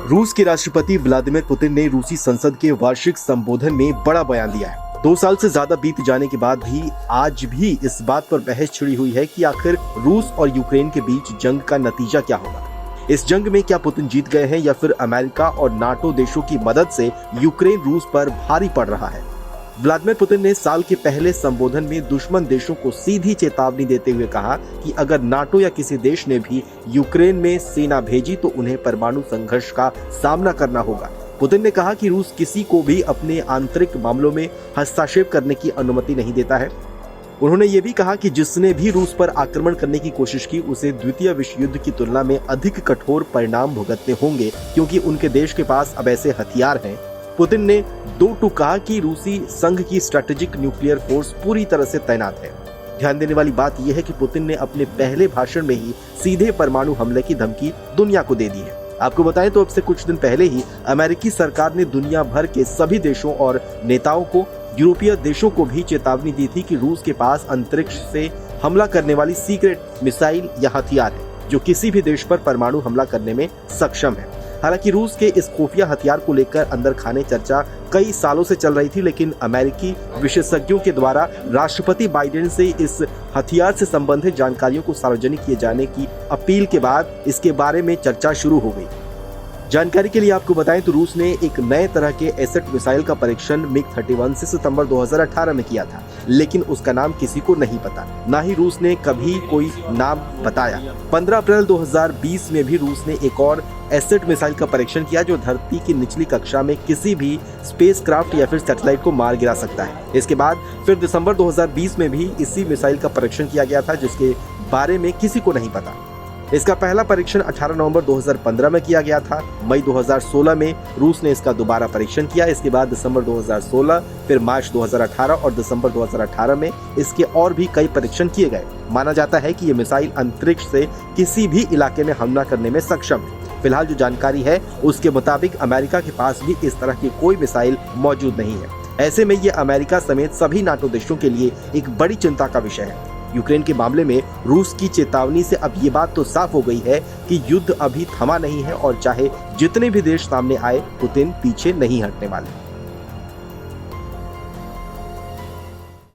रूस के राष्ट्रपति व्लादिमीर पुतिन ने रूसी संसद के वार्षिक संबोधन में बड़ा बयान दिया है। 2 साल से ज्यादा बीत जाने के बाद भी आज भी इस बात पर बहस छिड़ी हुई है कि आखिर रूस और यूक्रेन के बीच जंग का नतीजा क्या होगा। इस जंग में क्या पुतिन जीत गए हैं या फिर अमेरिका और नाटो देशों की मदद से यूक्रेन रूस पर भारी पड़ रहा है। व्लादिमीर पुतिन ने साल के पहले संबोधन में दुश्मन देशों को सीधी चेतावनी देते हुए कहा कि अगर नाटो या किसी देश ने भी यूक्रेन में सेना भेजी तो उन्हें परमाणु संघर्ष का सामना करना होगा। पुतिन ने कहा कि रूस किसी को भी अपने आंतरिक मामलों में हस्तक्षेप करने की अनुमति नहीं देता है। उन्होंने ये भी कहा कि जिसने भी रूस पर आक्रमण करने की कोशिश की उसे द्वितीय विश्व युद्ध की तुलना में अधिक कठोर परिणाम भुगतने होंगे, क्योंकि उनके देश के पास अब ऐसे हथियार हैं। पुतिन ने दो टूक कहा कि रूसी संघ की स्ट्रेटेजिक न्यूक्लियर फोर्स पूरी तरह से तैनात है। ध्यान देने वाली बात यह है कि पुतिन ने अपने पहले भाषण में ही सीधे परमाणु हमले की धमकी दुनिया को दे दी है। आपको बताएं तो अब से कुछ दिन पहले ही अमेरिकी सरकार ने दुनिया भर के सभी देशों और नेताओं को, यूरोपीय देशों को भी चेतावनी दी थी कि रूस के पास अंतरिक्ष से हमला करने वाली सीक्रेट मिसाइल या हथियार है जो किसी भी देश पर परमाणु हमला करने में सक्षम है। हालांकि रूस के इस खुफिया हथियार को लेकर अंदर खाने चर्चा कई सालों से चल रही थी, लेकिन अमेरिकी विशेषज्ञों के द्वारा राष्ट्रपति बाइडेन से इस हथियार से संबंधित जानकारियों को सार्वजनिक किए जाने की अपील के बाद इसके बारे में चर्चा शुरू हो गई। जानकारी के लिए आपको बताएं तो रूस ने एक नए तरह के एसेट मिसाइल का परीक्षण मिग-31 से सितंबर 2018 में किया था, लेकिन उसका नाम किसी को नहीं पता, ना ही रूस ने कभी कोई नाम बताया। 15 अप्रैल 2020 में भी रूस ने एक और एसेट मिसाइल का परीक्षण किया जो धरती की निचली कक्षा में किसी भी स्पेसक्राफ्ट या फिर सैटेलाइट को मार गिरा सकता है। इसके बाद फिर दिसंबर 2020 में भी इसी मिसाइल का परीक्षण किया गया था जिसके बारे में किसी को नहीं पता। इसका पहला परीक्षण 18 नवंबर 2015 में किया गया था। मई 2016 में रूस ने इसका दोबारा परीक्षण किया। इसके बाद दिसंबर 2016, फिर मार्च 2018 और दिसंबर 2018 में इसके और भी कई परीक्षण किए गए। माना जाता है कि ये मिसाइल अंतरिक्ष से किसी भी इलाके में हमला करने में सक्षम है। फिलहाल जो जानकारी है उसके मुताबिक अमेरिका के पास भी इस तरह की कोई मिसाइल मौजूद नहीं है। ऐसे में ये अमेरिका समेत सभी नाटो देशों के लिए एक बड़ी चिंता का विषय है। यूक्रेन के मामले में रूस की चेतावनी से अब ये बात तो साफ हो गई है कि युद्ध अभी थमा नहीं है और चाहे जितने भी देश सामने आए, पुतिन पीछे नहीं हटने वाले।